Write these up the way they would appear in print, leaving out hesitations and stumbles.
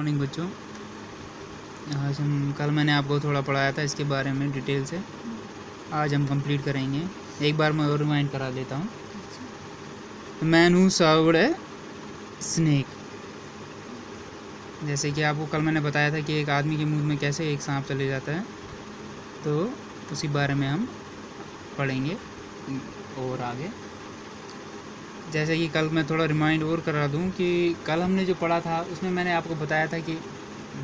Morning बच्चों। आज हम कल मैंने आपको थोड़ा पढ़ाया था इसके बारे में डिटेल से, आज हम कंप्लीट करेंगे। एक बार मैं और रिमाइंड करा देता हूँ। Man who served a snake, जैसे कि आपको कल मैंने बताया था कि एक आदमी के मुंह में कैसे एक सांप चले जाता है, तो उसी बारे में हम पढ़ेंगे और आगे। जैसे कि कल मैं थोड़ा रिमाइंड और करा दूं कि कल हमने जो पढ़ा था उसमें मैंने आपको बताया था कि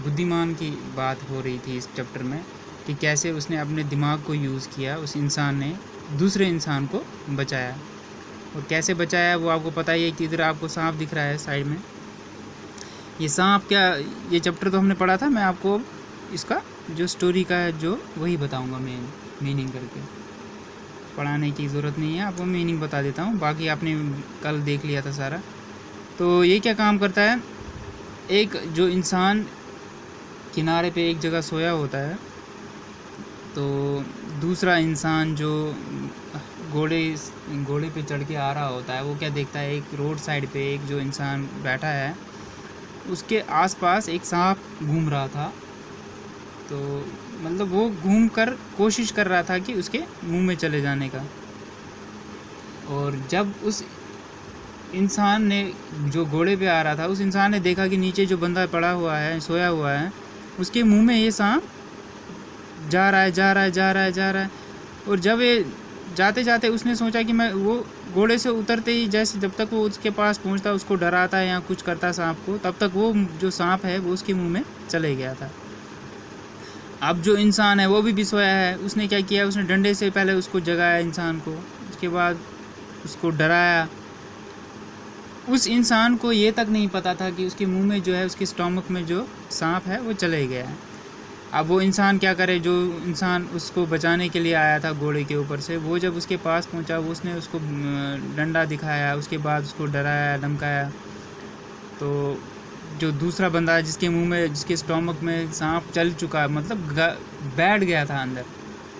बुद्धिमान की बात हो रही थी इस चैप्टर में, कि कैसे उसने अपने दिमाग को यूज़ किया, उस इंसान ने दूसरे इंसान को बचाया। और कैसे बचाया वो आपको पता ही है कि इधर आपको सांप दिख रहा है साइड में। ये सांप क्या, ये चैप्टर तो हमने पढ़ा था, मैं आपको इसका जो स्टोरी का है जो वही बताऊँगा, मीनिंग करके। पढ़ाने की ज़रूरत नहीं है, आपको मीनिंग बता देता हूँ, बाकी आपने कल देख लिया था सारा। तो ये क्या काम करता है, एक जो इंसान किनारे पे एक जगह सोया होता है, तो दूसरा इंसान जो घोड़े पे चढ़ के आ रहा होता है, वो क्या देखता है, एक रोड साइड पे एक जो इंसान बैठा है उसके आसपास एक सांप घूम रहा था। तो मतलब वो घूम कर कोशिश कर रहा था कि उसके मुंह में चले जाने का। और जब उस इंसान ने जो घोड़े पे आ रहा था, उस इंसान ने देखा कि नीचे जो बंदा पड़ा हुआ है, सोया हुआ है, उसके मुंह में ये सांप जा रहा है। और जब ये जाते जाते उसने सोचा कि मैं वो घोड़े से उतरते ही जैसे जब तक वो उसके पास पहुंचता, उसको डराता है या कुछ करता सांप को, तब तक वो जो सांप है वो उसके मुंह में चले गया था। अब जो इंसान है वो भी सोया है, उसने क्या किया, उसने डंडे से पहले उसको जगाया इंसान को, उसके बाद उसको डराया। उस इंसान को ये तक नहीं पता था कि उसके मुंह में जो है, उसके स्टमक में जो सांप है वो चले गया है। अब वो इंसान क्या करे, जो इंसान उसको बचाने के लिए आया था घोड़े के ऊपर से, वो जब उसके पास पहुंचा, उसने उसको डंडा दिखाया, उसके बाद उसको डराया, धमकाया। तो जो दूसरा बंदा है जिसके मुंह में, जिसके स्टमक में सांप चल चुका, मतलब बैठ गया था अंदर,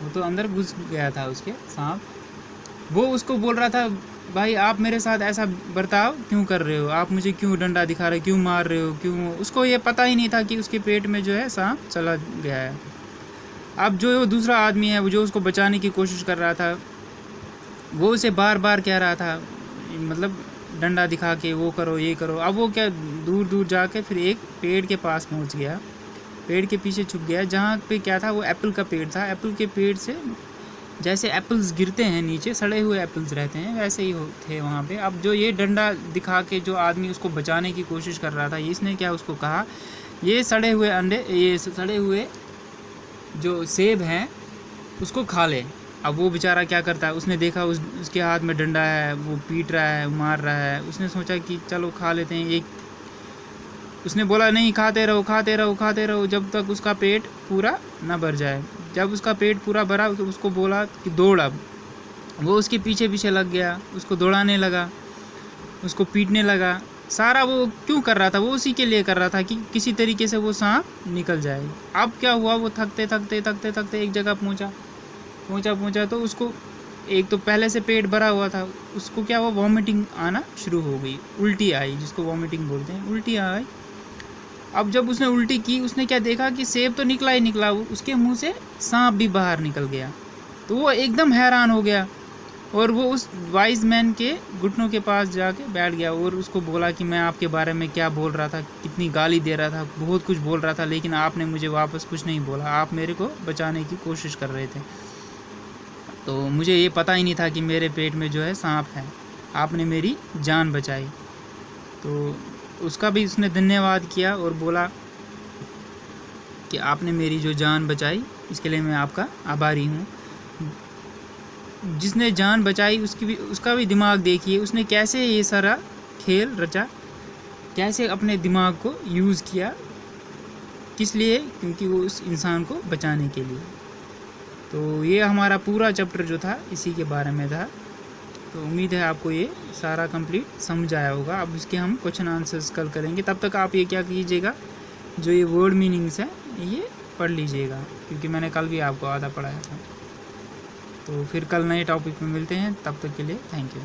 वो तो अंदर घुस गया था उसके सांप, वो उसको बोल रहा था, भाई आप मेरे साथ ऐसा बर्ताव क्यों कर रहे हो, आप मुझे क्यों डंडा दिखा रहे हो, क्यों मार रहे हो, क्यों। उसको ये पता ही नहीं था कि उसके पेट में जो है सांप चला गया है। अब जो दूसरा आदमी है, वो जो उसको बचाने की कोशिश कर रहा था, वो उसे बार बार कह रहा था, मतलब डंडा दिखा के वो करो ये करो। अब वो क्या दूर दूर जाके फिर एक पेड़ के पास पहुंच गया, पेड़ के पीछे छुप गया, जहाँ पे क्या था, वो एप्पल का पेड़ था। एप्पल के पेड़ से जैसे एप्पल्स गिरते हैं नीचे, सड़े हुए एप्पल्स रहते हैं, वैसे ही थे वहाँ पे। अब जो ये डंडा दिखा के जो आदमी उसको बचाने की कोशिश कर रहा था, इसने क्या उसको कहा, ये सड़े हुए अंडे, ये सड़े हुए जो सेब हैं उसको खा ले। अब वो बेचारा क्या करता है, उसने देखा उसके हाथ में डंडा है, वो पीट रहा है, मार रहा है, उसने सोचा कि चलो खा लेते हैं एक। उसने बोला नहीं, खाते रहो जब तक उसका पेट पूरा ना भर जाए। जब उसका पेट पूरा भरा तो उसको बोला कि दौड़। अब वो उसके पीछे पीछे लग गया, उसको दौड़ाने लगा, उसको पीटने लगा। सारा वो क्यों कर रहा था, वो उसी के लिए कर रहा था कि किसी तरीके से वो सांप निकल जाए। अब क्या हुआ, वो थकते एक जगह पहुंचा तो उसको एक तो पहले से पेट भरा हुआ था, उसको क्या हुआ, वॉमिटिंग आना शुरू हो गई, उल्टी आई, जिसको वॉमिटिंग बोलते हैं, उल्टी आई। अब जब उसने उल्टी की, उसने क्या देखा कि सेब तो निकला ही निकला, उसके मुंह से सांप भी बाहर निकल गया। तो वो एकदम हैरान हो गया और वो उस वाइज मैन के घुटनों के पास जाके बैठ गया और उसको बोला कि मैं आपके बारे में क्या बोल रहा था, कितनी गाली दे रहा था, बहुत कुछ बोल रहा था, लेकिन आपने मुझे वापस कुछ नहीं बोला, आप मेरे को बचाने की कोशिश कर रहे थे, तो मुझे ये पता ही नहीं था कि मेरे पेट में जो है सांप है, आपने मेरी जान बचाई। तो उसका भी उसने धन्यवाद किया और बोला कि आपने मेरी जो जान बचाई, इसके लिए मैं आपका आभारी हूँ। जिसने जान बचाई उसका भी दिमाग देखिए, उसने कैसे ये सारा खेल रचा, कैसे अपने दिमाग को यूज़ किया, किस लिए, क्योंकि वो उस इंसान को बचाने के लिए। तो ये हमारा पूरा चैप्टर जो था इसी के बारे में था। तो उम्मीद है आपको ये सारा कंप्लीट समझ आया होगा। अब इसके हम क्वेश्चन आंसर्स कल करेंगे, तब तक आप ये क्या कीजिएगा, जो ये वर्ड मीनिंग्स है ये पढ़ लीजिएगा, क्योंकि मैंने कल भी आपको आधा पढ़ाया था। तो फिर कल नए टॉपिक में मिलते हैं, तब तक के लिए थैंक यू।